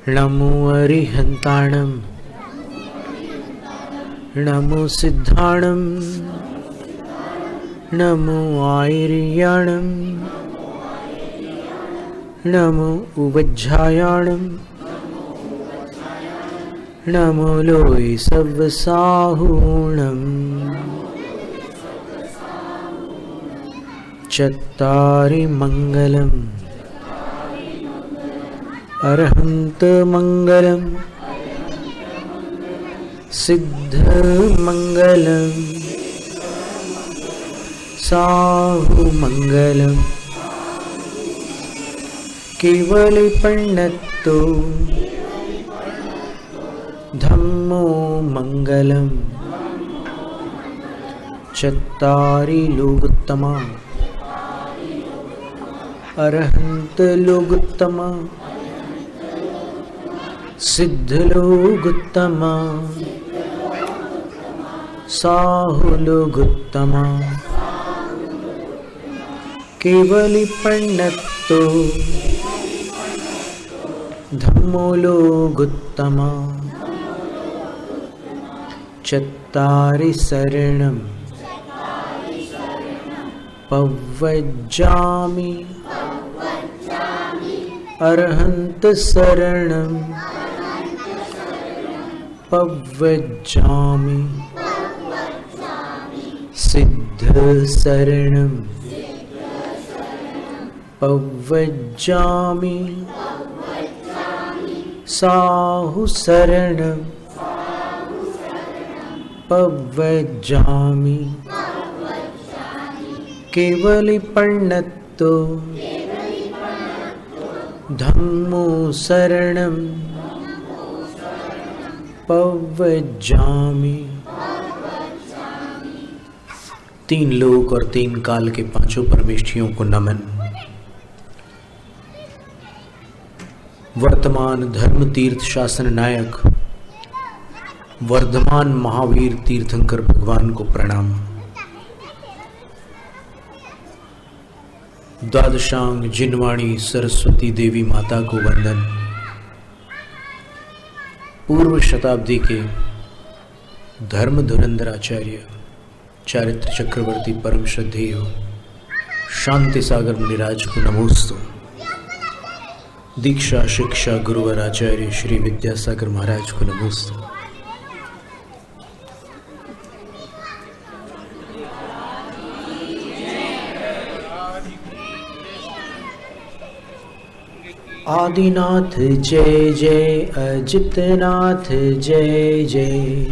नमो अरिहन्ताणं नमो सिद्धाणं नमो आयर्याणं नमो उवज्झायाणं नमो लोय सव्वसाहूणम् चत्तारि मङ्गलम् अरहन्त मङ्गलम् सिद्ध मङ्गलम् साहु मङ्गलम् केवलिपण्णत्तो धम्मो मङ्गलम् चत्तारि लोकोत्तमा अरहन्त लोकोत्तमा सिद्ध लोकोत्तमा साहु लोकोत्तमा केवलिपण्णत्तो धम्मो लोकोत्तमा चत्तारि शरणं पव्वज्जामि अरहन्त शरणं पव्वज्जामि सिद्ध शरणं पव्वज्जामि साहु शरणं पव्वज्जामि केवलिपण्णत्तो धम्मो शरणं पव्वज्जामि। तीन लोक और तीन काल के पांचों परमेष्ठियों को नमन। वर्तमान धर्म तीर्थ शासन नायक वर्धमान महावीर तीर्थंकर भगवान को प्रणाम। द्वादशांग जिनवाणी सरस्वती देवी माता को वंदन। पूर्व शताब्दी के धर्म धुरंधर आचार्य चारित्र चक्रवर्ती परम श्रद्धेय शांति सागर मुनिराज को नमोस्तु। दीक्षा शिक्षा गुरुवर आचार्य श्री विद्यासागर महाराज को नमोस्तु। आदिनाथ जय जय, अजितनाथ जय जय,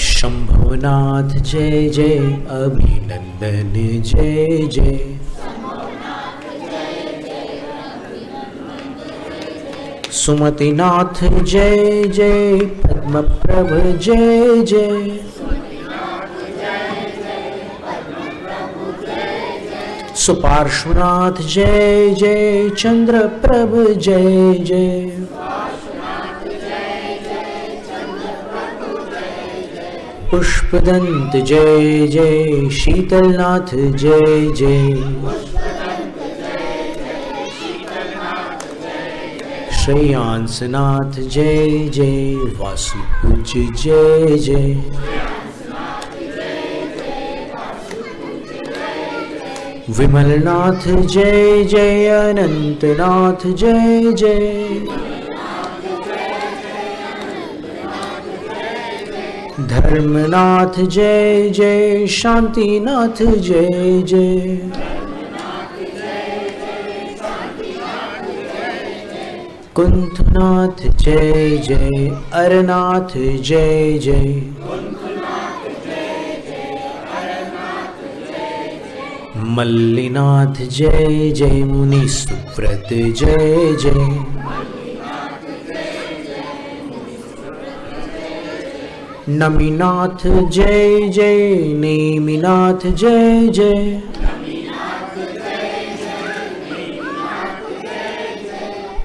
शंभुनाथ जय जय, अभिनंदन जय जय, सुमतिनाथ जय जय, पद्मप्रभ जय जय, सुपार्श्वनाथ जय जय, चंद्रप्रभ जय जय, पुष्पदंत जय जय, शीतलनाथ जय जय, श्रेयांसनाथ जय जय, वासुपूज्य जय जय, विमलनाथ जय जय, अनंतनाथ जय जय, धर्मनाथ जय जय, शांतिनाथ जय जय, कुंथनाथ जय जय, अरनाथ जय जय, मल्लिनाथ जय जय, मुनि सुव्रत जय जय, नमीनाथ जय जय, नेमिनाथ जय जय,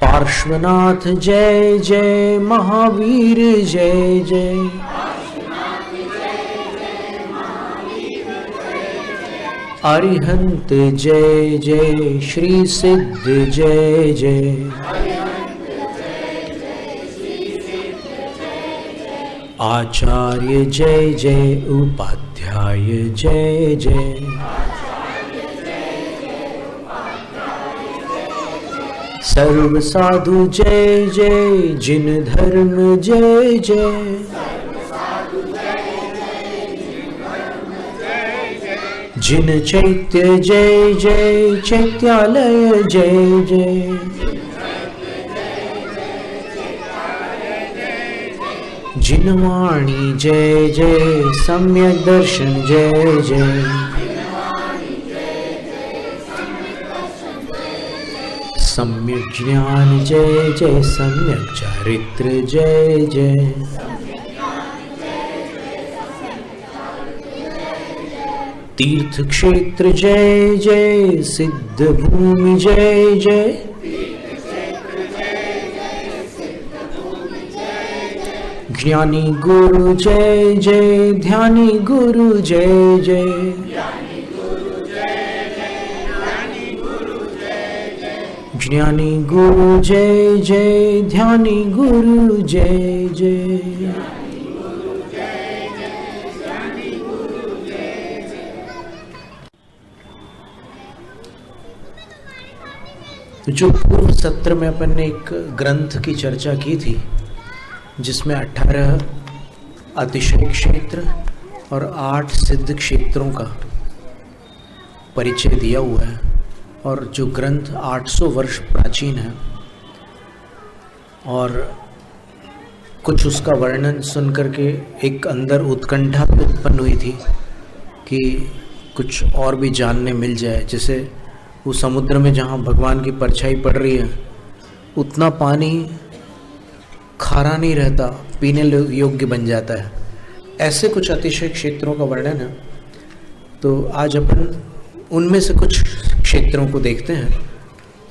पार्श्वनाथ जय जय, महावीर जय जय, अरिहंत जय जय, श्री सिद्ध जय जय, आचार्य जय जय, उपाध्याय जय जय, सर्व साधु जय जय, जिन धर्म जय जय, जिन चैत्य जय जय, चैत्यालय जय जय, जिन वाणी जय जय, सम्यक दर्शन जय जय, सम्यक ज्ञान जय जय, सम्यक चारित्र जय जय, तीर्थ क्षेत्र जय जय, सिद्ध भूमि जय जय, ज्ञानी गुरु जय जय, ध्यानी गुरु जय जय, ज्ञानी गुरु जय जय, ध्यानी गुरु जय जय। जो पूर्व सत्र में अपन ने एक ग्रंथ की चर्चा की थी जिसमें 18 अतिशय क्षेत्र और 8 सिद्ध क्षेत्रों का परिचय दिया हुआ है, और जो ग्रंथ 800 वर्ष प्राचीन है, और कुछ उसका वर्णन सुन करके एक अंदर उत्कंठा उत्पन्न हुई थी कि कुछ और भी जानने मिल जाए। जैसे वो समुद्र में जहाँ भगवान की परछाई पड़ रही है, उतना पानी खारा नहीं रहता, पीने योग्य बन जाता है। ऐसे कुछ अतिशय क्षेत्रों का वर्णन है। तो आज अपन उनमें से कुछ क्षेत्रों को देखते हैं,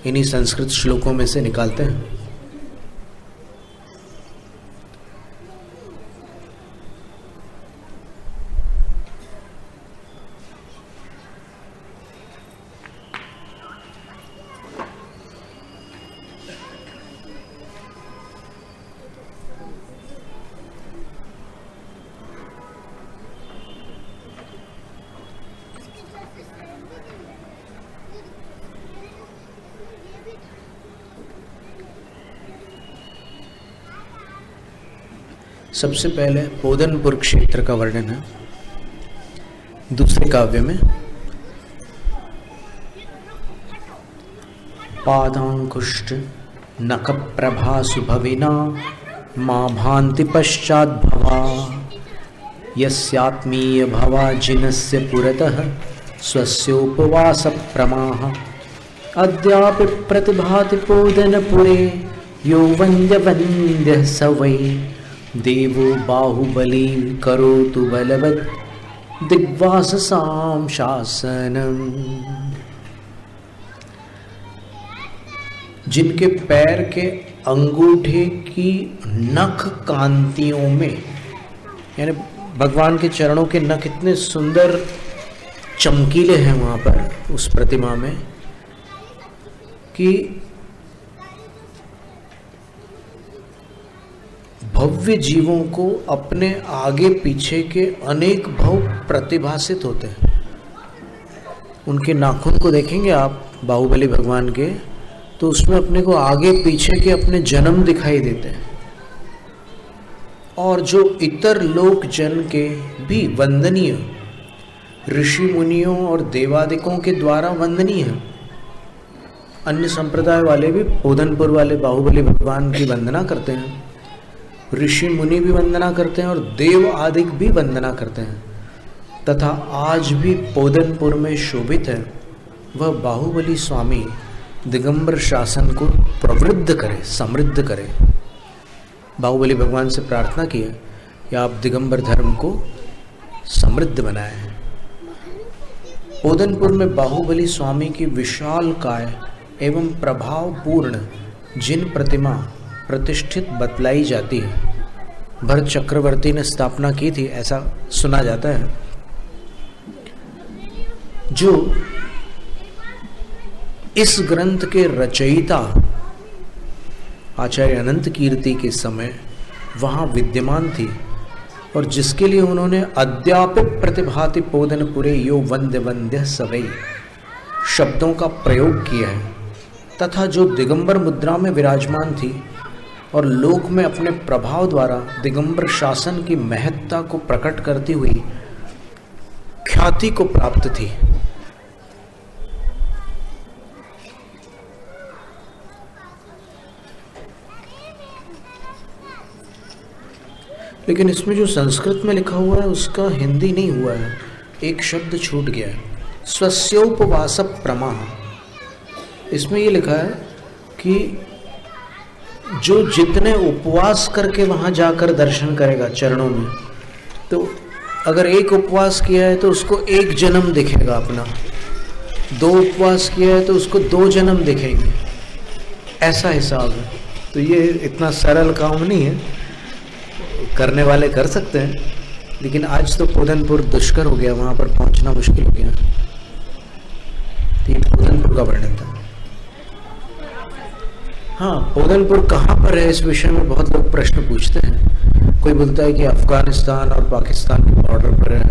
इन्हीं संस्कृत श्लोकों में से निकालते हैं। सबसे पहले पोदनपुर क्षेत्र का वर्णन है दूसरे काव्य में। पादांकुष्ठ नख प्रभा सुभविना माँ भांति पश्चात भवा, यस्यात्मीय भवा जिनस्य पुरतः स्वस्योपवास प्रमाह, अद्यापि प्रतिभाति पोदनपुरे यो वन्द्य वन्द्य स वै, देवो बाहुबली करोतु बलवत् दिग्वाससां शासनम्। जिनके पैर के अंगूठे की नख कांतियों में, यानी भगवान के चरणों के नख इतने सुंदर चमकीले हैं वहाँ पर उस प्रतिमा में कि भव्य जीवों को अपने आगे पीछे के अनेक भाव प्रतिभासित होते हैं। उनके नाखून को देखेंगे आप बाहुबली भगवान के, तो उसमें अपने को आगे पीछे के अपने जन्म दिखाई देते हैं, और जो इतर लोक जन के भी वंदनीय ऋषि मुनियों और देवादिकों के द्वारा वंदनीय है। अन्य संप्रदाय वाले भी पोदनपुर वाले बाहुबली भगवान की वंदना करते हैं, ऋषि मुनि भी वंदना करते हैं और देव आदिक भी वंदना करते हैं। तथा आज भी पोदनपुर में शोभित है वह बाहुबली स्वामी दिगंबर शासन को प्रवृद्ध करे, समृद्ध करे। बाहुबली भगवान से प्रार्थना की है कि आप दिगंबर धर्म को समृद्ध बनाएं। पोदनपुर में बाहुबली स्वामी की विशाल काय एवं प्रभावपूर्ण जिन प्रतिमा प्रतिष्ठित बतलाई जाती है, भरत चक्रवर्ती ने स्थापना की थी ऐसा सुना जाता है। जो इस ग्रंथ के रचयिता आचार्य अनंत कीर्ति के समय वहाँ विद्यमान थी और जिसके लिए उन्होंने अद्यापि प्रतिभाति पोदनपुरे यो वंद्य वंद्य सवै शब्दों का प्रयोग किया है, तथा जो दिगंबर मुद्रा में विराजमान थी और लोक में अपने प्रभाव द्वारा दिगंबर शासन की महत्ता को प्रकट करती हुई ख्याति को प्राप्त थी। लेकिन इसमें जो संस्कृत में लिखा हुआ है उसका हिंदी नहीं हुआ है, एक शब्द छूट गया है, स्वस्योपवास प्रमाह। इसमें ये लिखा है कि जो जितने उपवास करके वहाँ जाकर दर्शन करेगा चरणों में, तो अगर एक उपवास किया है तो उसको एक जन्म दिखेगा अपना, 2 उपवास किया है तो उसको 2 जन्म दिखेंगे, ऐसा हिसाब है। तो ये इतना सरल काम नहीं है, करने वाले कर सकते हैं, लेकिन आज तो पोदनपुर दुष्कर हो गया, वहाँ पर पहुँचना मुश्किल हो गया। ये पोदनपुर का वर्णन था। हाँ, पोदनपुर कहाँ पर है इस विषय में बहुत लोग प्रश्न पूछते हैं। कोई बोलता है कि अफगानिस्तान और पाकिस्तान के बॉर्डर पर है,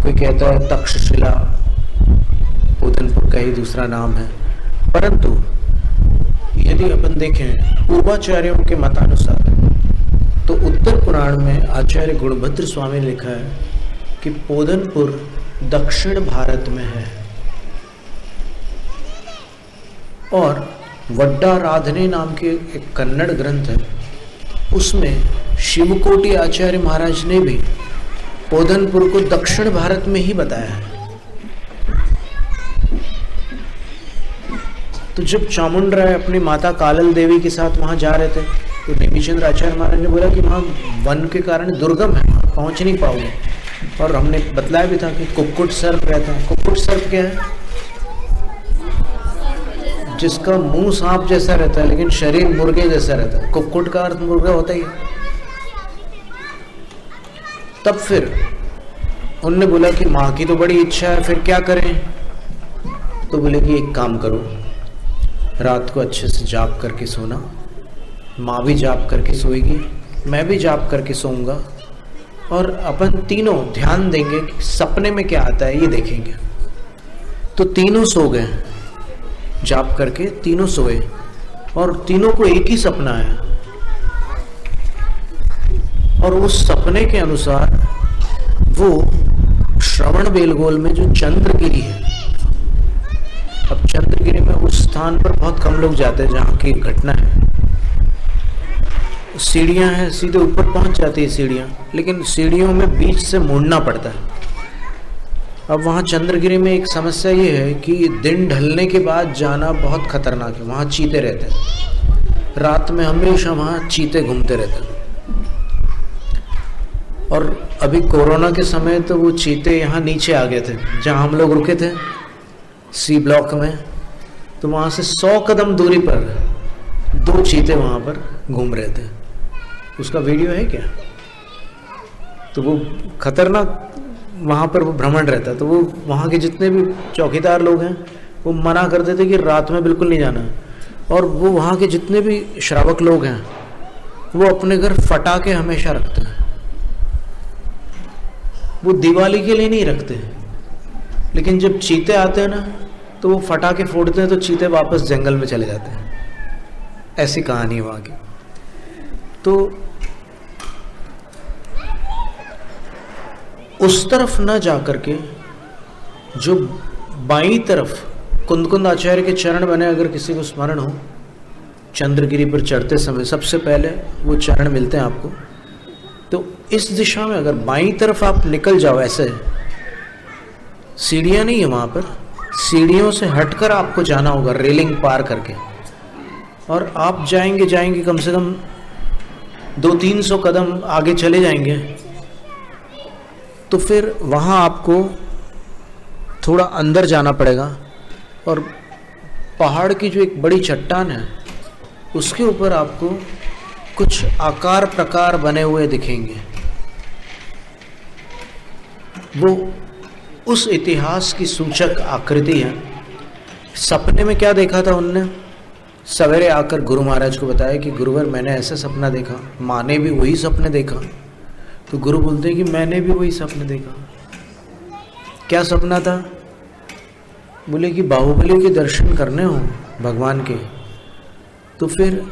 कोई कहता है तक्षशिला पोदनपुर का ही दूसरा नाम है। परंतु यदि अपन देखें पूर्वाचार्यों के मतानुसार तो उत्तर पुराण में आचार्य गुणभद्र स्वामी ने लिखा है कि पोदनपुर दक्षिण भारत में है और वड्डाराधने नाम के एक कन्नड़ ग्रंथ है, उसमें शिवकोटि आचार्य महाराज ने भी पोदनपुर को दक्षिण भारत में ही बताया है। तो जब चामुंडराय अपनी माता कालल देवी के साथ वहाँ जा रहे थे तो नेमिचंद्र आचार्य महाराज ने बोला कि वहाँ वन के कारण दुर्गम है, वहाँ पहुँच नहीं पाओगे। और हमने बतलाया भी था कि कुक्कुट सर्प रहता है। कुक्कुट सर्प क्या है? जिसका मुंह सांप जैसा रहता है लेकिन शरीर मुर्गे जैसा रहता है। कुक्कुट का अर्थ मुर्गा होता ही है। तब फिर उनने बोला कि माँ की तो बड़ी इच्छा है, फिर क्या करें? तो बोले कि एक काम करो, रात को अच्छे से जाप करके सोना, माँ भी जाप करके सोएगी, मैं भी जाप करके सोऊंगा, और अपन तीनों ध्यान देंगे कि सपने में क्या आता है ये देखेंगे। तो तीनों सो गए, जाप करके तीनों सोए और तीनों को एक ही सपना आया। और उस सपने के अनुसार वो श्रवण बेलगोल में जो चंद्रगिरी है, अब चंद्रगिरी में उस स्थान पर बहुत कम लोग जाते हैं जहाँ की घटना है, सीढ़ियाँ हैं, सीधे ऊपर पहुँच जाती है सीढ़ियाँ, लेकिन सीढ़ियों में बीच से मुड़ना पड़ता है। अब वहाँ चंद्रगिरी में एक समस्या ये है कि दिन ढलने के बाद जाना बहुत खतरनाक है, वहाँ चीते रहते हैं, रात में हमेशा वहाँ चीते घूमते रहते हैं। और अभी कोरोना के समय तो वो चीते यहाँ नीचे आ गए थे जहाँ हम लोग रुके थे सी ब्लॉक में, तो वहाँ से 100 कदम दूरी पर 2 चीते वहाँ पर घूम रहे थे। उसका वीडियो है क्या? तो वो खतरनाक वहाँ पर वो भ्रमण रहता है। तो वो वहाँ के जितने भी चौकीदार लोग हैं वो मना कर देते कि रात में बिल्कुल नहीं जाना। और वो वहाँ के जितने भी श्रावक लोग हैं वो अपने घर फटाके हमेशा रखते हैं। वो दिवाली के लिए नहीं रखते, लेकिन जब चीते आते हैं ना तो वो फटाके फोड़ते हैं तो चीते वापस जंगल में चले जाते हैं। ऐसी कहानी है वहाँ की। तो उस तरफ न जाकर के जो बाईं तरफ कुंदकुंद आचार्य के चरण बने, अगर किसी को स्मरण हो, चंद्रगिरी पर चढ़ते समय सबसे पहले वो चरण मिलते हैं आपको। तो इस दिशा में अगर बाईं तरफ आप निकल जाओ, ऐसे सीढ़ियाँ नहीं है वहाँ पर, सीढ़ियों से हटकर आपको जाना होगा रेलिंग पार करके, और आप जाएंगे कम से कम 200-300 कदम आगे चले जाएंगे तो फिर वहाँ आपको थोड़ा अंदर जाना पड़ेगा और पहाड़ की जो एक बड़ी चट्टान है उसके ऊपर आपको कुछ आकार प्रकार बने हुए दिखेंगे। वो उस इतिहास की सूचक आकृति है। सपने में क्या देखा था उनने? सवेरे आकर गुरु महाराज को बताया कि गुरुवर मैंने ऐसा सपना देखा। माँ ने भी वही सपने देखा। तो गुरु बोलते हैं कि मैंने भी वही सपने देखा। क्या सपना था? बोले कि बाहुबली के दर्शन करने हो भगवान के, तो फिर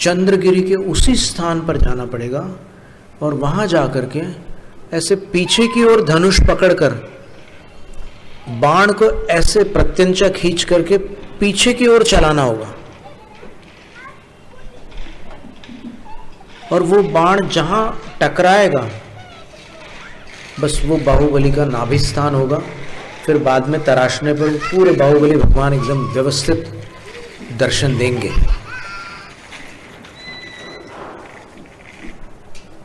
चंद्रगिरी के उसी स्थान पर जाना पड़ेगा और वहां जाकर के ऐसे पीछे की ओर धनुष पकड़कर बाण को ऐसे प्रत्यंचा खींच करके पीछे की ओर चलाना होगा, और वो बाण जहां टकराएगा बस वो बाहुबली का नाभि स्थान होगा। फिर बाद में तराशने पर पूरे बाहुबली भगवान एकदम व्यवस्थित दर्शन देंगे।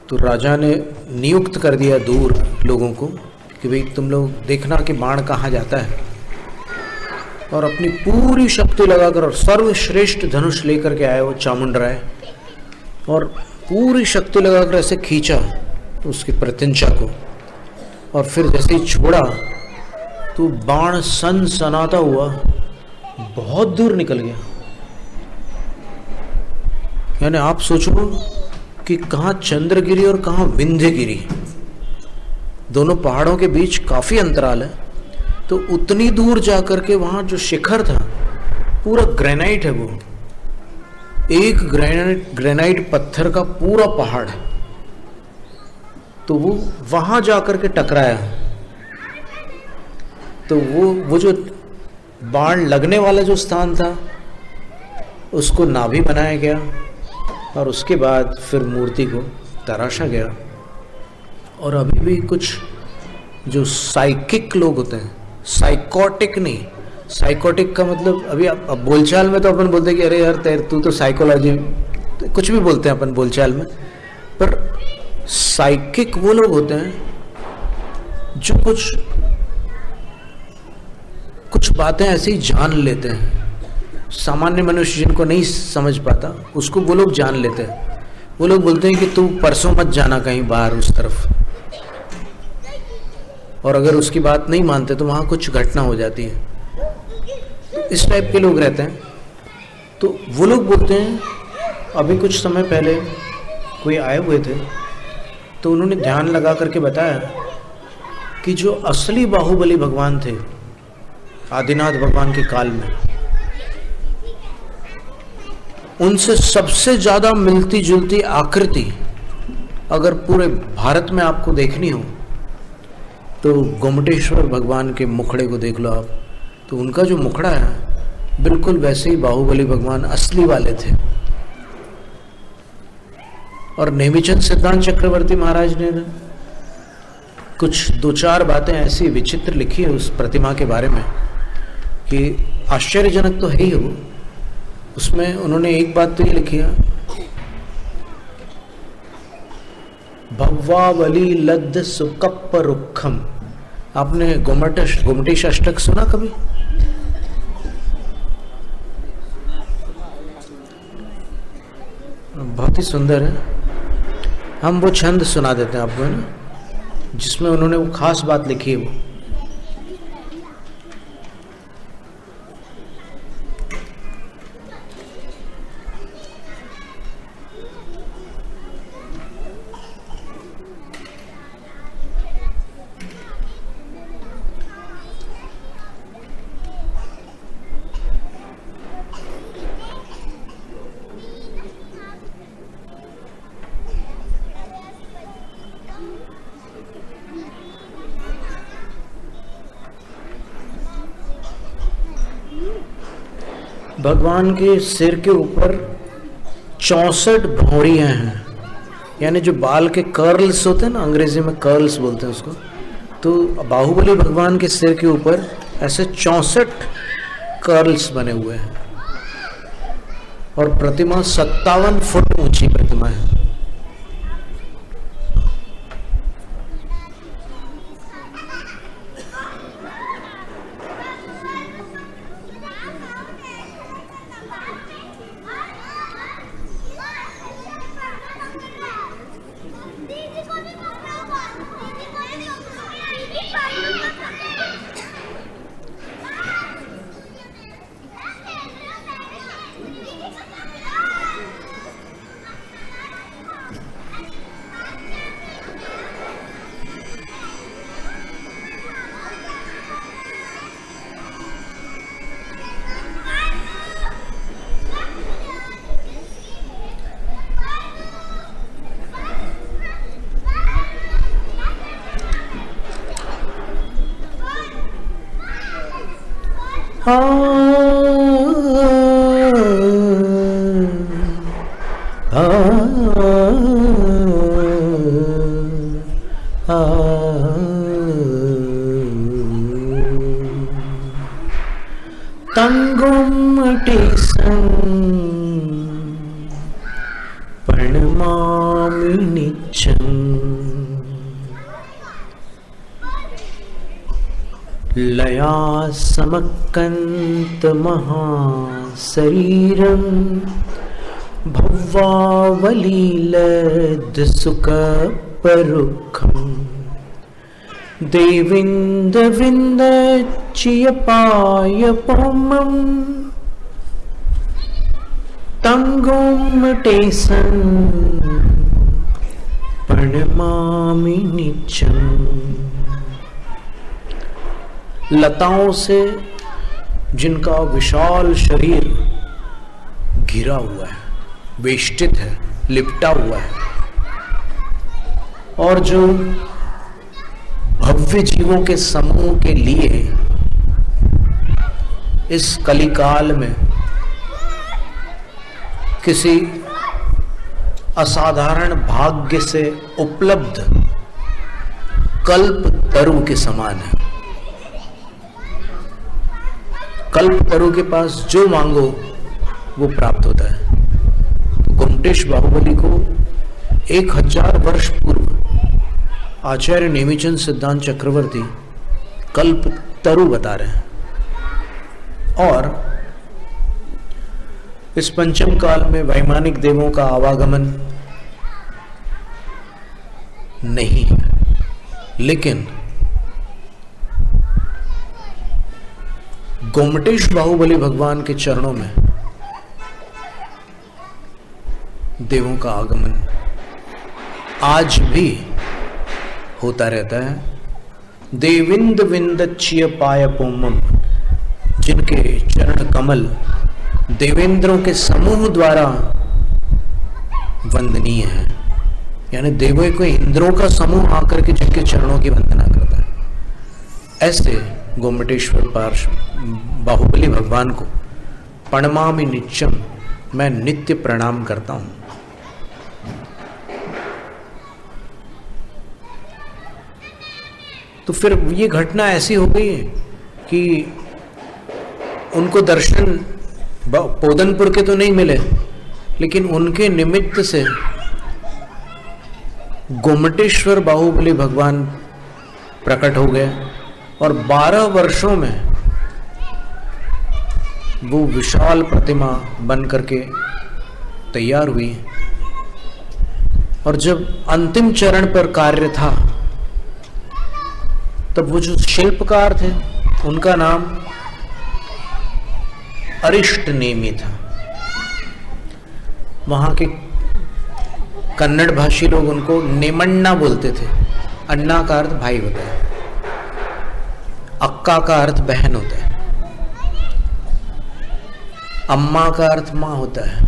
तो राजा ने नियुक्त कर दिया दूर लोगों को कि भाई तुम लोग देखना कि बाण कहाँ जाता है, और अपनी पूरी शक्ति लगाकर और सर्वश्रेष्ठ धनुष लेकर के आए वो चामुंड राय, और पूरी शक्ति लगाकर ऐसे खींचा उसकी प्रत्यंचा को, और फिर जैसे ही छोड़ा तो बाण सनसनाता हुआ बहुत दूर निकल गया। यानी आप सोचो कि कहाँ चंद्रगिरी और कहाँ विंध्यगिरी, दोनों पहाड़ों के बीच काफी अंतराल है। तो उतनी दूर जाकर के वहां जो शिखर था पूरा ग्रेनाइट है, वो एक ग्रेनाइट पत्थर का पूरा पहाड़ है। तो वो वहां जाकर के टकराया, तो वो जो बाण लगने वाला जो स्थान था उसको नाभि बनाया गया, और उसके बाद फिर मूर्ति को तराशा गया। और अभी भी कुछ जो साइकिक लोग होते हैं, साइकोटिक नहीं, साइकोटिक का मतलब अभी अब बोलचाल में तो अपन बोलते हैं कि अरे यार तू तो साइकोलॉजी, कुछ भी बोलते हैं अपन बोलचाल में, पर साइकिक वो लोग होते हैं जो कुछ बातें ऐसे ही जान लेते हैं। सामान्य मनुष्य जिनको नहीं समझ पाता उसको वो लोग जान लेते हैं। वो लोग बोलते हैं कि तू परसों मत जाना कहीं बाहर उस तरफ, और अगर उसकी बात नहीं मानते तो वहाँ कुछ घटना हो जाती है। इस टाइप के लोग रहते हैं। तो वो लोग बोलते हैं, अभी कुछ समय पहले कोई आए हुए थे तो उन्होंने ध्यान लगा करके बताया कि जो असली बाहुबली भगवान थे आदिनाथ भगवान के काल में, उनसे सबसे ज्यादा मिलती जुलती आकृति अगर पूरे भारत में आपको देखनी हो तो गोमटेश्वर भगवान के मुखड़े को देख लो आप। तो उनका जो मुखड़ा है बिल्कुल वैसे ही बाहुबली भगवान असली वाले थे। और नेमिचंद सिद्धांत चक्रवर्ती महाराज ने कुछ 2-4 बातें ऐसी विचित्र लिखी है उस प्रतिमा के बारे में कि आश्चर्यजनक तो है ही हो। उसमें उन्होंने एक बात तो ये लिखी है, भव्वावली लद्ध सुकप्प रुक्खम। आपने गोमटेश अष्टक सुना कभी? बहुत ही सुंदर है। हम वो छंद सुना देते हैं आपको, है ना, जिसमें उन्होंने वो खास बात लिखी है। वो भगवान के सिर के ऊपर 64 भौंरियां हैं, यानी जो बाल के कर्ल्स होते हैं ना, अंग्रेजी में कर्ल्स बोलते हैं उसको। तो बाहुबली भगवान के सिर के ऊपर ऐसे 64 कर्ल्स बने हुए हैं, और प्रतिमा 57 फुट ऊंची प्रतिमा है। आ, आ, आ, तंगुमटेसं प्रणमामि नित्यं लया समकन्तमहाशरीरं भवावलीलद्सुखपरुखम् देविन्दविन्दच्यपायपौमं तंगुमटेसं प्रणमामि नित्यं। लताओं से जिनका विशाल शरीर घिरा हुआ है, वेष्टित है, लिपटा हुआ है, और जो भव्य जीवों के समूह के लिए इस कलिकाल में किसी असाधारण भाग्य से उपलब्ध कल्प तरु के समान है। कल्प तरु के पास जो मांगो वो प्राप्त होता है। गोमटेश बाहुबली को 1000 वर्ष पूर्व आचार्य नेमिचंद सिद्धांत चक्रवर्ती कल्प तरु बता रहे हैं, और इस पंचम काल में वैमानिक देवों का आवागमन नहीं है, लेकिन गोमटेश बाहुबली भगवान के चरणों में देवों का आगमन आज भी होता रहता है। देविंद विंदच्य पायपोमम, जिनके चरण कमल देवेंद्रों के समूह द्वारा वंदनीय है, यानी देवों को इंद्रों का समूह आकर के जिनके चरणों की वंदना करता है, ऐसे गोमटेश्वर बाहुबली भगवान को प्रणमामि नित्यम, मैं नित्य प्रणाम करता हूं। तो फिर ये घटना ऐसी हो गई कि उनको दर्शन पोदनपुर के तो नहीं मिले, लेकिन उनके निमित्त से गोमटेश्वर बाहुबली भगवान प्रकट हो गए, और 12 वर्षों में वो विशाल प्रतिमा बन करके तैयार हुई। और जब अंतिम चरण पर कार्य था, तब वो जो शिल्पकार थे उनका नाम अरिष्ट नेमी था। वहां के कन्नड़ भाषी लोग उनको नेमन्ना बोलते थे। अन्ना का अर्थ भाई होता है, अक्का का अर्थ बहन होता है, अम्मा का अर्थ माँ होता है,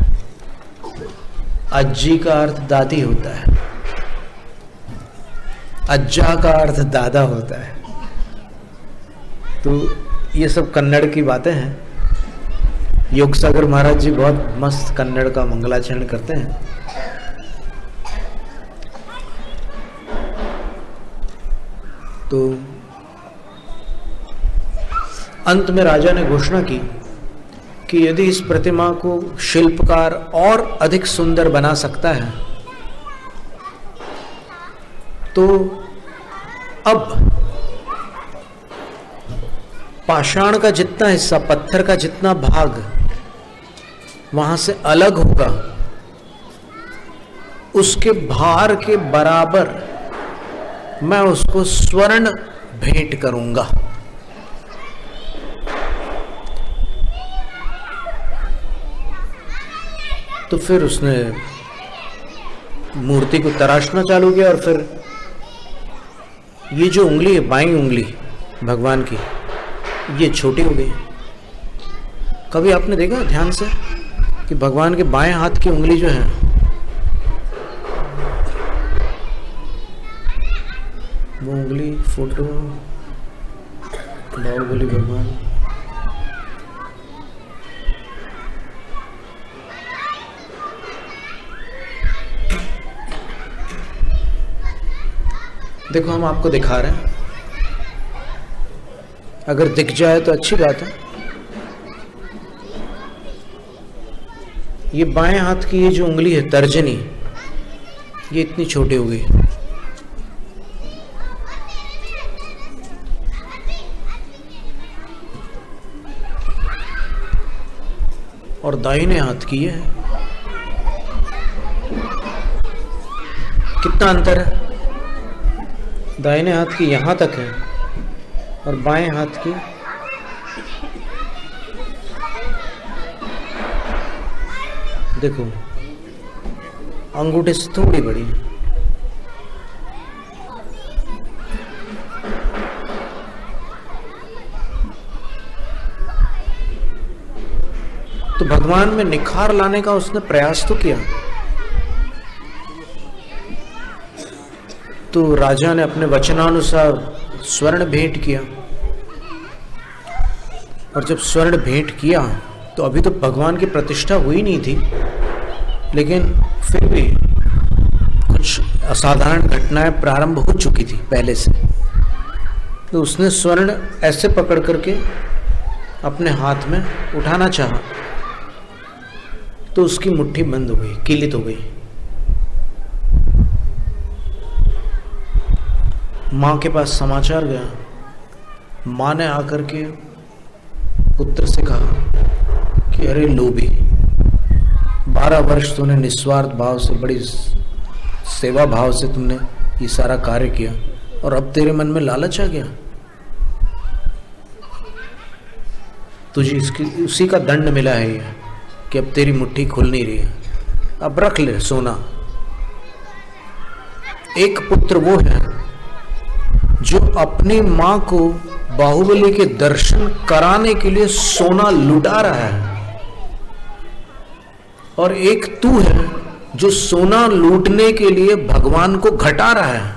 अज्जी का अर्थ दादी होता है, अज्जा का अर्थ दादा होता है। तो ये सब कन्नड़ की बातें हैं। योगसागर महाराज जी बहुत मस्त कन्नड़ का मंगलाचरण करते हैं। तो अंत में राजा ने घोषणा की कि यदि इस प्रतिमा को शिल्पकार और अधिक सुंदर बना सकता है तो अब पाषाण का जितना हिस्सा, पत्थर का जितना भाग वहां से अलग होगा, उसके भार के बराबर मैं उसको स्वर्ण भेंट करूंगा। तो फिर उसने मूर्ति को तराशना चालू किया, और फिर ये जो उंगली है, बाईं उंगली भगवान की, ये छोटी हो गई। कभी आपने देखा ध्यान से कि भगवान के बाएं हाथ की उंगली जो है वो उंगली, फोटो बाहुबली भगवान, देखो हम आपको दिखा रहे हैं, अगर दिख जाए तो अच्छी बात है। ये बाएं हाथ की ये जो उंगली है तर्जनी, ये इतनी छोटी हो गई। और दाहिने हाथ की है, कितना अंतर है? दाहिने हाथ की यहां तक है और बाएं हाथ की देखो अंगूठे से थोड़ी बड़ी है। तो भगवान में निखार लाने का उसने प्रयास तो किया। तो राजा ने अपने वचनानुसार स्वर्ण भेंट किया, और जब स्वर्ण भेंट किया तो अभी तो भगवान की प्रतिष्ठा हुई नहीं थी, लेकिन फिर भी कुछ असाधारण घटनाएं प्रारंभ हो चुकी थी पहले से। तो उसने स्वर्ण ऐसे पकड़ करके अपने हाथ में उठाना चाहा, तो उसकी मुट्ठी बंद हो गई, किलित हो गई। माँ के पास समाचार गया। माँ ने आकर के पुत्र से कहा कि अरे लोभी, 12 वर्ष तूने निस्वार्थ भाव से, बड़ी सेवा भाव से तुमने ये सारा कार्य किया, और अब तेरे मन में लालच आ गया। तुझे इसकी उसी का दंड मिला है ये, कि अब तेरी मुट्ठी खुल नहीं रही है, अब रख ले सोना। एक पुत्र वो है जो अपनी मां को बाहुबली के दर्शन कराने के लिए सोना लुटा रहा है, और एक तू है जो सोना लूटने के लिए भगवान को घटा रहा है।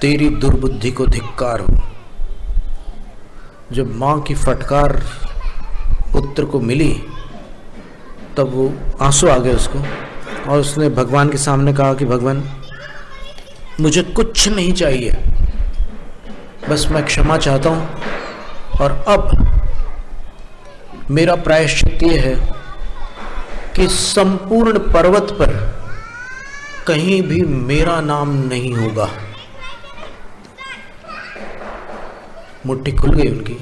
तेरी दुर्बुद्धि को धिक्कार हो। जब मां की फटकार पुत्र को मिली तब वो आंसू आ गए उसको, और उसने भगवान के सामने कहा कि भगवान मुझे कुछ नहीं चाहिए, बस मैं क्षमा चाहता हूं, और अब मेरा प्रायश्चित ये है कि संपूर्ण पर्वत पर कहीं भी मेरा नाम नहीं होगा। मुट्ठी खुल गई उनकी,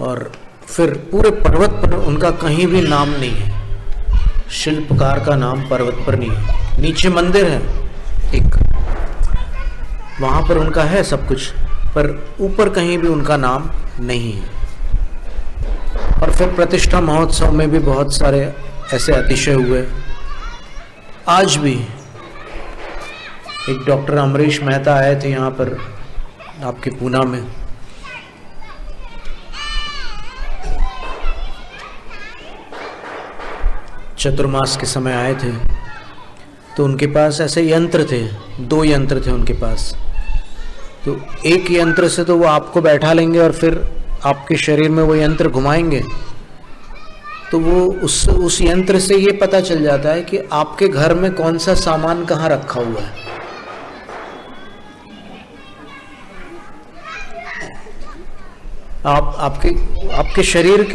और फिर पूरे पर्वत पर उनका कहीं भी नाम नहीं है। शिल्पकार का नाम पर्वत पर नहीं है। नीचे मंदिर है एक, वहां पर उनका है सब कुछ, पर ऊपर कहीं भी उनका नाम नहीं है। और फिर प्रतिष्ठा महोत्सव में भी बहुत सारे ऐसे अतिशय हुए। आज भी एक डॉक्टर अमरीश मेहता आए थे यहाँ पर आपके पूना में, चतुर्मास के समय आए थे। तो उनके पास ऐसे यंत्र थे, 2 यंत्र थे उनके पास। तो एक यंत्र से तो वो आपको बैठा लेंगे और फिर आपके शरीर में वो यंत्र घुमाएंगे। तो वो उस यंत्र से ये पता चल जाता है कि आपके घर में कौन सा सामान कहाँ रखा हुआ है। आपके शरीर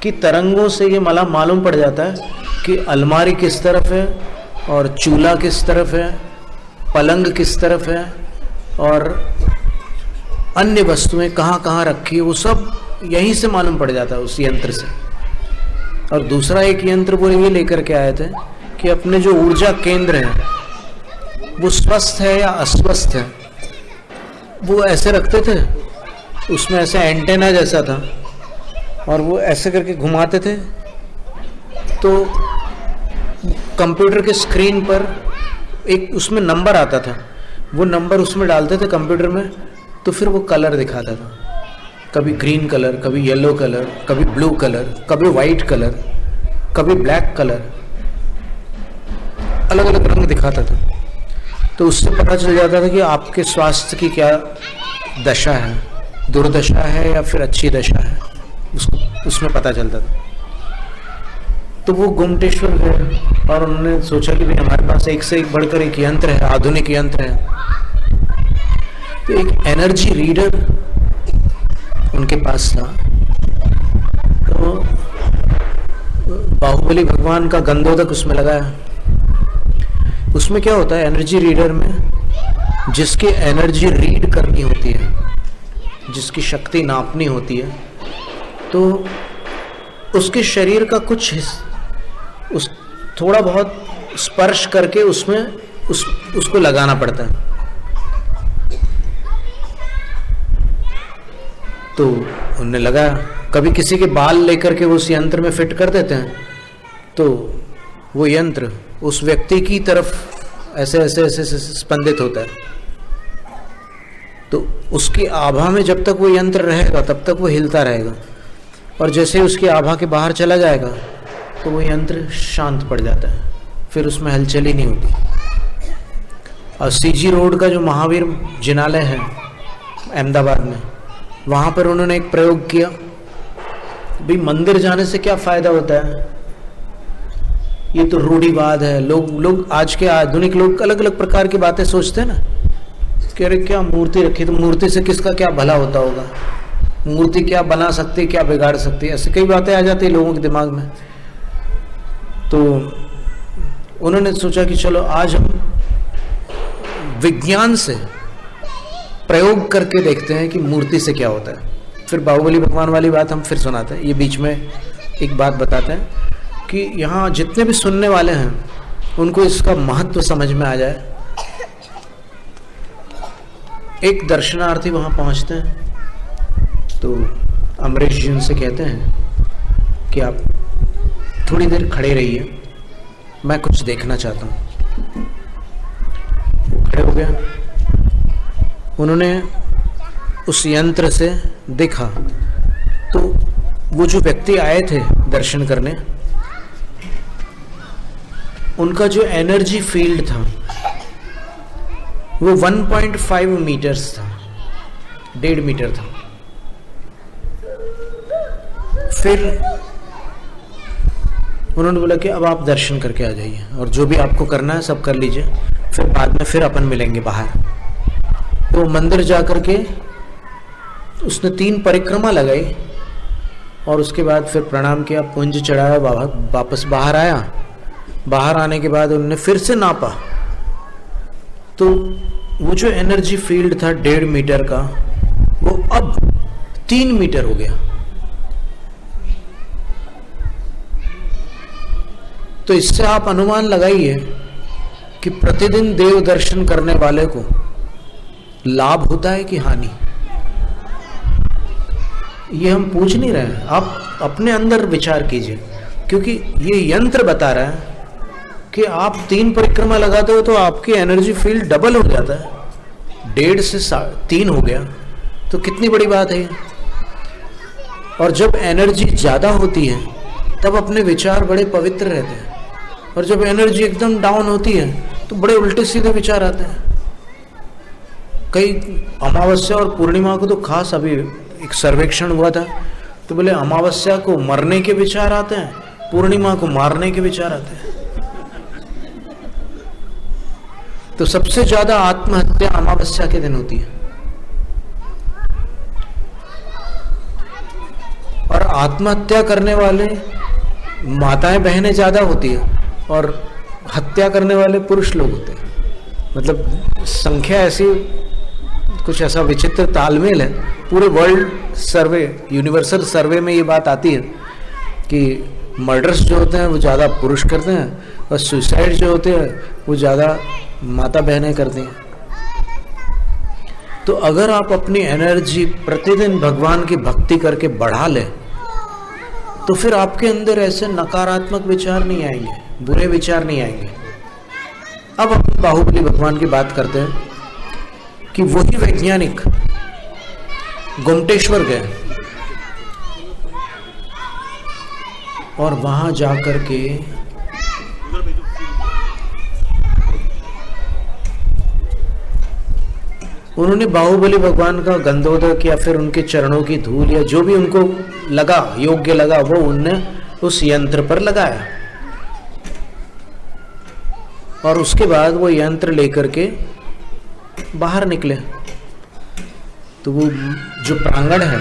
की तरंगों से ये मालूम पड़ जाता है कि अलमारी किस तरफ है, और चूल्हा किस तरफ है, पलंग किस तरफ है, और अन्य वस्तुएं कहाँ कहाँ रखी है। वो सब यहीं से मालूम पड़ जाता है उस यंत्र से। और दूसरा एक यंत्र वो ये लेकर के आए थे कि अपने जो ऊर्जा केंद्र हैं वो स्वस्थ है या अस्वस्थ है, वो ऐसे रखते थे। उसमें ऐसे एंटेना जैसा था, और वो ऐसे करके घुमाते थे, तो कंप्यूटर के स्क्रीन पर एक उसमें नंबर आता था। वो नंबर उसमें डालते थे कंप्यूटर में, तो फिर वो कलर दिखाता था। कभी ग्रीन कलर, कभी येलो कलर, कभी ब्लू कलर, कभी वाइट कलर, कभी ब्लैक कलर, अलग अलग रंग दिखाता था। तो उससे पता चल जाता था कि आपके स्वास्थ्य की क्या दशा है, दुर्दशा है या फिर अच्छी दशा है, उसको उसमें पता चलता था। तो वो गोमटेश्वर गए और उन्होंने सोचा कि भाई हमारे पास एक से एक बढ़कर एक यंत्र है, आधुनिक यंत्र है। तो एक एनर्जी रीडर उनके पास था। तो बाहुबली भगवान का गंधोदक उसमें लगाया। उसमें क्या होता है एनर्जी रीडर में, जिसकी एनर्जी रीड करनी होती है, जिसकी शक्ति नापनी होती है, तो उसके शरीर का कुछ उस थोड़ा बहुत स्पर्श करके उसमें उसको लगाना पड़ता है। तो उन्होंने लगाया। कभी किसी के बाल लेकर के उस यंत्र में फिट कर देते हैं, तो वो यंत्र उस व्यक्ति की तरफ ऐसे ऐसे ऐसे स्पंदित होता है। तो उसकी आभा में जब तक वो यंत्र रहेगा तब तक वो हिलता रहेगा, और जैसे ही उसकी आभा के बाहर चला जाएगा तो वो यंत्र शांत पड़ जाता है, फिर उसमें हलचल ही नहीं होती। और सीजी रोड का जो महावीर जिनालय है अहमदाबाद में, वहाँ पर उन्होंने एक प्रयोग किया। भाई मंदिर जाने से क्या फायदा होता है, ये तो रूढ़िवाद है। लोग आज के आधुनिक लोग अलग अलग प्रकार की बातें सोचते हैं ना, कि अरे क्या मूर्ति रखी, तो मूर्ति से किसका क्या भला होता होगा, मूर्ति क्या बना सकती है, क्या बिगाड़ सकती है, ऐसे कई बातें आ जाती है लोगों के दिमाग में। तो उन्होंने सोचा कि चलो आज हम विज्ञान से प्रयोग करके देखते हैं कि मूर्ति से क्या होता है। फिर बाहुबली भगवान वाली बात हम फिर सुनाते हैं। ये बीच में एक बात बताते हैं कि यहाँ जितने भी सुनने वाले हैं उनको इसका महत्व समझ में आ जाए। एक दर्शनार्थी वहाँ पहुँचते हैं, तो अमरीश जी उनसे कहते हैं कि आप थोड़ी देर खड़े रहिए, मैं कुछ देखना चाहता हूँ। खड़े हो गया। उन्होंने उस यंत्र से देखा तो वो जो व्यक्ति आए थे दर्शन करने, उनका जो एनर्जी फील्ड था वो 1.5 मीटर्स था, 1.5 मीटर था। फिर उन्होंने बोला कि अब आप दर्शन करके आ जाइए और जो भी आपको करना है सब कर लीजिए, फिर बाद में फिर अपन मिलेंगे बाहर। तो मंदिर जा कर के उसने 3 परिक्रमा लगाई और उसके बाद फिर प्रणाम किया, पुंज चढ़ाया, वापस बाहर आया। बाहर आने के बाद उन्होंने फिर से नापा, तो वो जो एनर्जी फील्ड था 1.5 मीटर का, वो अब 3 मीटर हो गया। तो इससे आप अनुमान लगाइए कि प्रतिदिन देव दर्शन करने वाले को लाभ होता है कि हानि। ये हम पूछ नहीं रहे हैं, आप अपने अंदर विचार कीजिए, क्योंकि ये यंत्र बता रहा है कि आप 3 परिक्रमा लगाते हो तो आपकी एनर्जी फील्ड डबल हो जाता है, 1.5 से 3 हो गया, तो कितनी बड़ी बात है। और जब एनर्जी ज़्यादा होती है तब अपने विचार बड़े पवित्र रहते हैं, और जब एनर्जी एकदम डाउन होती है तो बड़े उल्टे सीधे विचार आते हैं। कई अमावस्या और पूर्णिमा को तो खास अभी एक सर्वेक्षण हुआ था, तो बोले अमावस्या को मरने के विचार आते हैं, पूर्णिमा को मारने के विचार आते हैं। तो सबसे ज्यादा आत्महत्या अमावस्या के दिन होती है, और आत्महत्या करने वाले माताएं बहनें ज्यादा होती है और हत्या करने वाले पुरुष लोग होते हैं। मतलब संख्या ऐसी, कुछ ऐसा विचित्र तालमेल है। पूरे वर्ल्ड सर्वे, यूनिवर्सल सर्वे में ये बात आती है कि मर्डर्स जो होते हैं वो ज़्यादा पुरुष करते हैं, और सुसाइड जो होते हैं वो ज़्यादा माता बहनें करती हैं। तो अगर आप अपनी एनर्जी प्रतिदिन भगवान की भक्ति करके बढ़ा लें, तो फिर आपके अंदर ऐसे नकारात्मक विचार नहीं आएंगे, बुरे विचार नहीं आएंगे। अब हम बाहुबली भगवान की बात करते हैं कि वही वैज्ञानिक गोमटेश्वर गए और वहां जाकर के उन्होंने बाहुबली भगवान का गंधोदक या फिर उनके चरणों की धूल या जो भी उनको लगा योग्य लगा, वो उनने उस यंत्र पर लगाया और उसके बाद वो यंत्र लेकर के बाहर निकले। तो वो जो प्रांगण है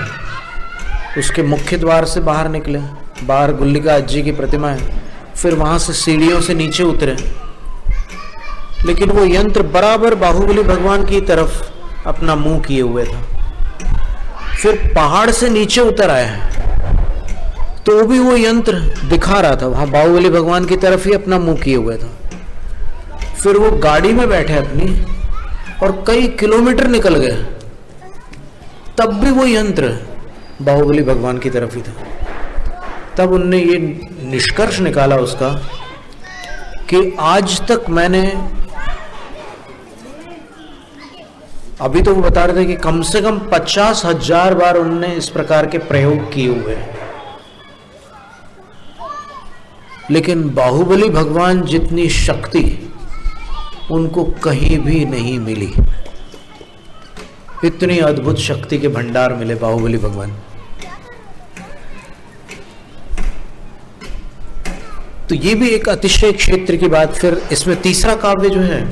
उसके मुख्य द्वार से बाहर निकले, बाहर गुल्लिका अज्जी की प्रतिमा है, फिर वहां से सीढ़ियों से नीचे उतरे, लेकिन वो यंत्र बराबर बाहुबली भगवान की तरफ अपना मुंह किए हुए था। फिर पहाड़ से नीचे उतर आया है तो भी वो यंत्र दिखा रहा था, वहां बाहुबली भगवान की तरफ ही अपना मुंह किए हुए था। फिर वो गाड़ी में बैठे अपनी और कई किलोमीटर निकल गए, तब भी वो यंत्र बाहुबली भगवान की तरफ ही था। तब उनने ये निष्कर्ष निकाला उसका कि आज तक मैंने, अभी तो वो बता रहे थे कि कम से कम 50,000 बार उनने इस प्रकार के प्रयोग किए हुए हैं, लेकिन बाहुबली भगवान जितनी शक्ति उनको कहीं भी नहीं मिली। इतनी अद्भुत शक्ति के भंडार मिले बाहुबली भगवान। तो ये भी एक अतिशय क्षेत्र की बात। फिर इसमें तीसरा काव्य जो है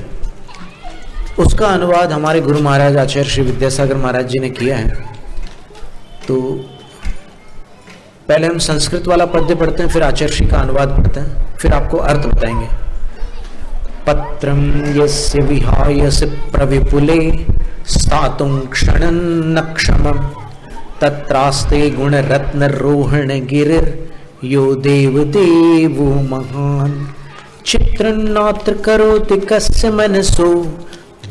उसका अनुवाद हमारे गुरु महाराज आचार्य श्री विद्यासागर महाराज जी ने किया है। तो पहले हम संस्कृत वाला पद्य पढ़ते हैं, फिर आचार्य श्री का अनुवाद पढ़ते हैं, फिर आपको अर्थ बताएंगे। पत्रम यस्य विहायस प्रविपुले स्थातुं क्षणं न क्षमं तत्रास्ते गुणरत्न रोहण गिरिर यो देव देवो महान चित्रन्नात्र करोति कस्य मनसो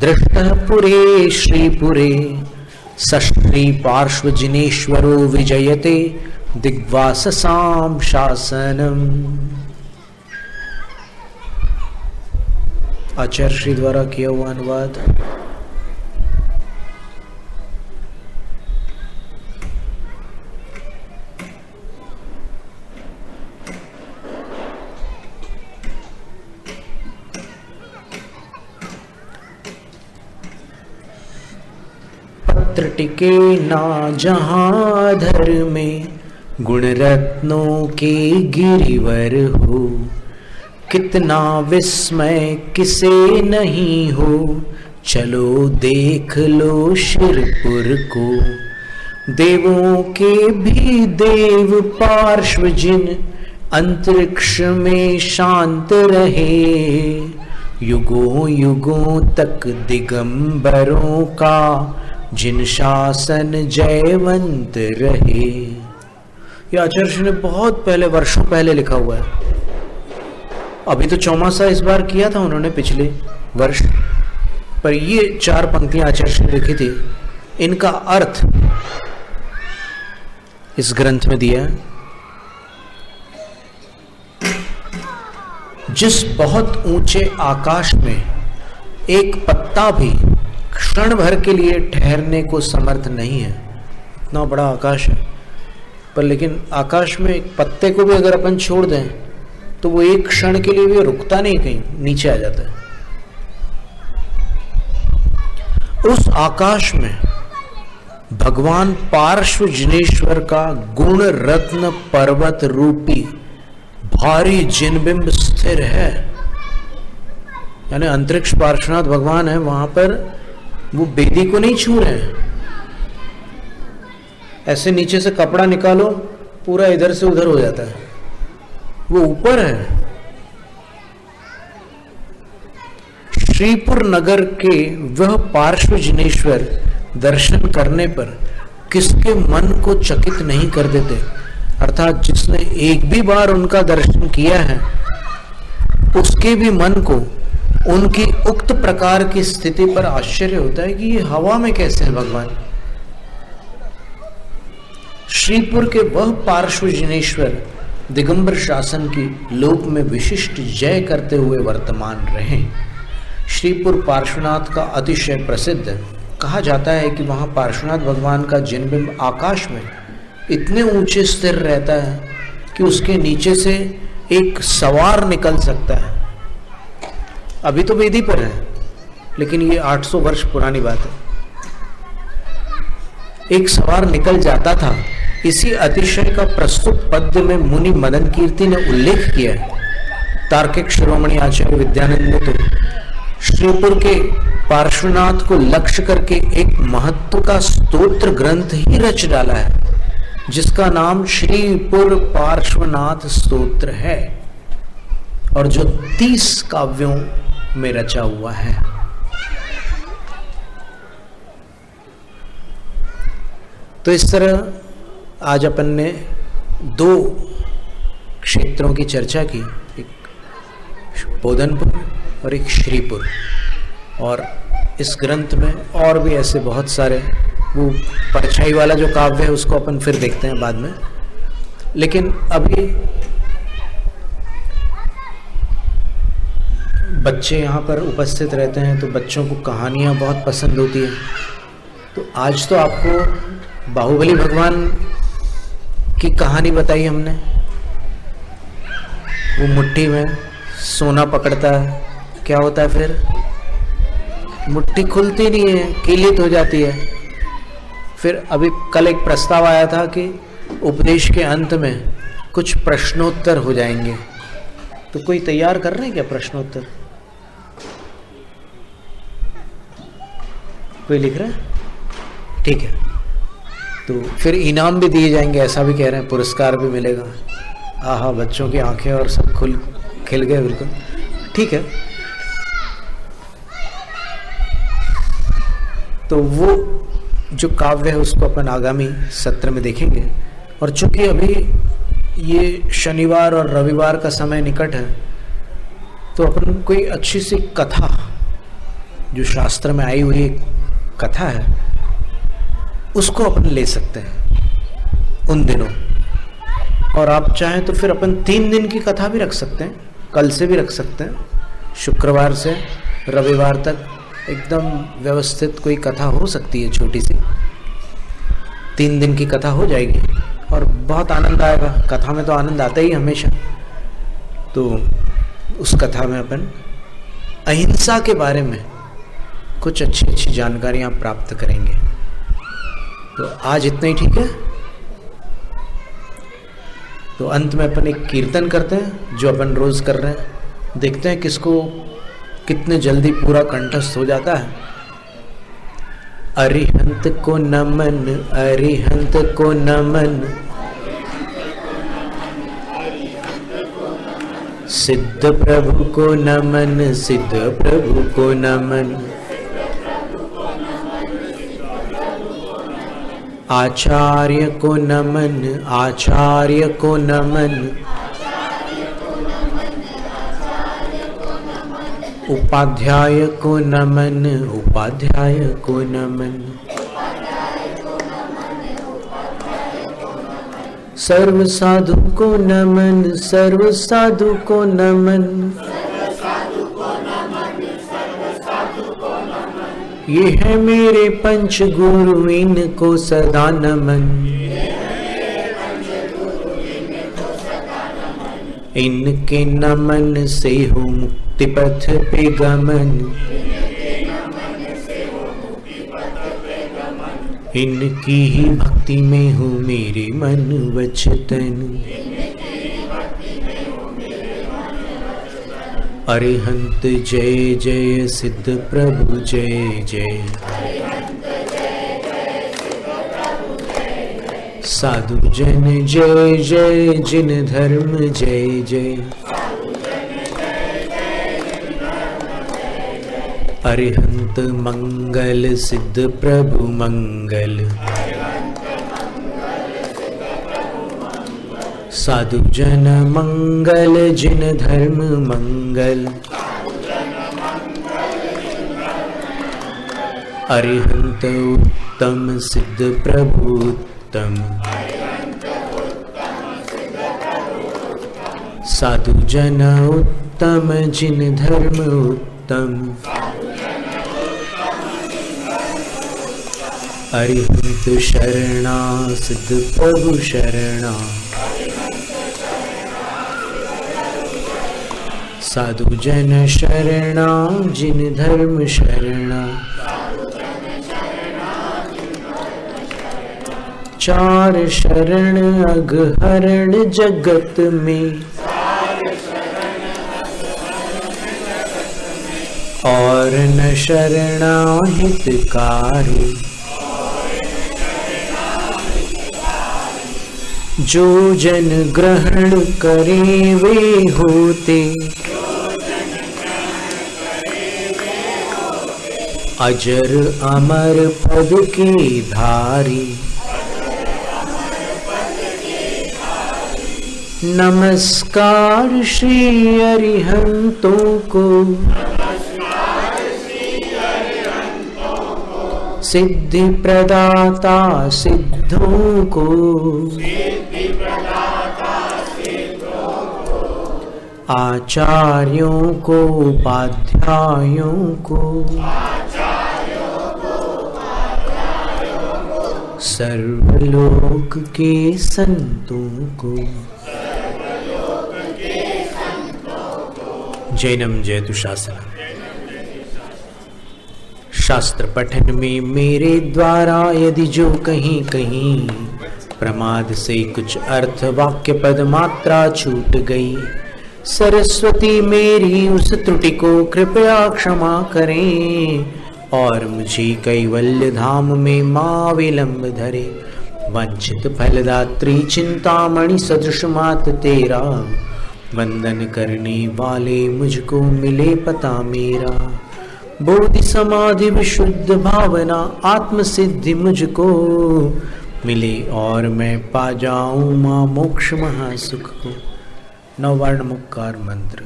दृष्टः पुरे श्रीपुरे सश्री पार्श्वजिनेश्वरो विजयते दिग्वाससां शासनम। आचार्य श्री द्वारा किया हुआ अनुवाद। पत्र टिके ना जहां धर में गुण रत्नों के गिरिवर हो कितना विस्मय किसे नहीं हो चलो देख लो शिरपुर को देवों के भी देव पार्श्व जिन अंतरिक्ष में शांत रहे युगों युगों तक दिगंबरों का जिन शासन जयवंत रहे। ये आचार्य ने बहुत पहले, वर्षों पहले लिखा हुआ है। अभी तो चौमासा इस बार किया था उन्होंने पिछले वर्ष, पर ये 4 पंक्तियां आचार्य ने लिखी थी, इनका अर्थ इस ग्रंथ में दिया है। जिस बहुत ऊंचे आकाश में एक पत्ता भी क्षण भर के लिए ठहरने को समर्थ नहीं है, इतना बड़ा आकाश है, पर लेकिन आकाश में एक पत्ते को भी अगर अपन छोड़ दें तो वो एक क्षण के लिए भी रुकता नहीं, कहीं नीचे आ जाता है। उस आकाश में भगवान पार्श्व जिनेश्वर का गुण रत्न पर्वत रूपी भारी जिनबिंब स्थिर है। यानी अंतरिक्ष पार्श्वनाथ भगवान है, वहां पर वो बेदी को नहीं छू रहे हैं। ऐसे नीचे से कपड़ा निकालो पूरा इधर से उधर हो जाता है, वो ऊपर है। श्रीपुर नगर के वह पार्श्व जिनेश्वर दर्शन करने पर किसके मन को चकित नहीं कर देते, अर्थात जिसने एक भी बार उनका दर्शन किया है उसके भी मन को उनकी उक्त प्रकार की स्थिति पर आश्चर्य होता है कि ये हवा में कैसे है भगवान। श्रीपुर के वह पार्श्व जिनेश्वर दिगंबर शासन की लोक में विशिष्ट जय करते हुए वर्तमान रहे। श्रीपुर पार्श्वनाथ का अतिशय प्रसिद्ध, कहा जाता है कि वहां पार्श्वनाथ भगवान का जिनबिंब आकाश में इतने ऊंचे स्थिर रहता है कि उसके नीचे से एक सवार निकल सकता है। अभी तो वेदी पर है, लेकिन ये 800 वर्ष पुरानी बात है। एक सवार निकल जाता था, इसी अतिशय का प्रस्तुत पद्य में मुनि मदन कीर्ति ने उल्लेख किया है। तार्किक शिरोमणि आचार्य विद्यानंद ने तो श्रीपुर के पार्श्वनाथ को लक्ष्य करके एक महत्व का स्तोत्र ग्रंथ ही रच डाला है, जिसका नाम श्रीपुर पार्श्वनाथ स्तोत्र है और जो 30 काव्यों में रचा हुआ है। तो इस तरह आज अपन ने 2 क्षेत्रों की चर्चा की, एक पोधनपुर और एक श्रीपुर। और इस ग्रंथ में और भी ऐसे बहुत सारे, वो परछाई वाला जो काव्य है उसको अपन फिर देखते हैं बाद में। लेकिन अभी बच्चे यहाँ पर उपस्थित रहते हैं तो बच्चों को कहानियाँ बहुत पसंद होती है। तो आज तो आपको बाहुबली भगवान की कहानी बताई हमने। वो मुट्ठी में सोना पकड़ता है, क्या होता है फिर? मुट्ठी खुलती नहीं है, कीलित हो जाती है। फिर अभी कल एक प्रस्ताव आया था कि उपदेश के अंत में कुछ प्रश्नोत्तर हो जाएंगे, तो कोई तैयार कर रहे हैं क्या प्रश्नोत्तर? कोई लिख रहा है? ठीक है, तो फिर इनाम भी दिए जाएंगे, ऐसा भी कह रहे हैं, पुरस्कार भी मिलेगा। आहा, बच्चों की आंखें और सब खिल गए बिल्कुल। ठीक है, तो वो जो काव्य है उसको अपन आगामी सत्र में देखेंगे। और चूंकि अभी ये शनिवार और रविवार का समय निकट है, तो अपन कोई अच्छी सी कथा, जो शास्त्र में आई हुई कथा है, उसको अपन ले सकते हैं उन दिनों। और आप चाहें तो फिर अपन 3 दिन की कथा भी रख सकते हैं, कल से भी रख सकते हैं, शुक्रवार से रविवार तक एकदम व्यवस्थित कोई कथा हो सकती है, छोटी सी 3 दिन की कथा हो जाएगी और बहुत आनंद आएगा। कथा में तो आनंद आता ही हमेशा। तो उस कथा में अपन अहिंसा के बारे में कुछ अच्छी अच्छी जानकारियाँ प्राप्त करेंगे। तो आज इतना ही ठीक है। तो अंत में अपन एक कीर्तन करते हैं, जो अपन रोज कर रहे हैं। देखते हैं किसको कितने जल्दी पूरा कंठस्थ हो जाता है। अरिहंत को नमन, अरिहंत को नमन, सिद्ध प्रभु को नमन, सिद्ध प्रभु को नमन, आचार्य को नमन, आचार्य को नमन, उपाध्याय को नमन, उपाध्याय को नमन, सर्व साधु को नमन, सर्व साधु को नमन, ये है मेरे पंच गुरु, इनको सदा नमन, इनके नमन से हो मुक्ति पथ पे गमन, इनकी ही भक्ति में हूँ मेरे मन वचन। अरिहंत जय जय, सिद्ध प्रभु जय जय, साधु जन जय जय, जिन धर्म जय जय, अरिहंत मंगल, सिद्ध प्रभु मंगल, साधु जन मंगल, जिन धर्म मंगल, अरिहंत उत्तम, सिद्ध प्रभु उत्तम, साधु जन उत्तम, जिन धर्म उत्तम, अरिहंत शरणा, सिद्ध प्रभु शरणा, साधु जन शरणा, जिन धर्म शरणा, चार शरण अघहरण जगत में, और न शरणाहितकारी। जो जन ग्रहण करे वे होते, अजर अमर पद के धारी। नमस्कार श्री अरिहंतों को, सिद्धि प्रदाता सिद्धों को। आचार्यों को उपाध्यायों को, सर्वलोक के संतों को। जैनम जयतु शासनम। शास्त्र पठन में मेरे द्वारा यदि जो कहीं कहीं प्रमाद से कुछ अर्थ वाक्य पद मात्रा छूट गई, सरस्वती मेरी उस त्रुटि को कृपया क्षमा करें और मुझे कैवल्य धाम में मां विलंब धरे। वंचित फलदात्री चिंतामणि सदृश मात तेरा, वंदन करने वाले मुझको मिले पता मेरा। बोधि समाधि विशुद्ध भावना आत्म सिद्धि मुझको मिले, और मैं पा जाऊं मां मोक्ष महासुख को। नववर्ण मुक्कार मंत्र।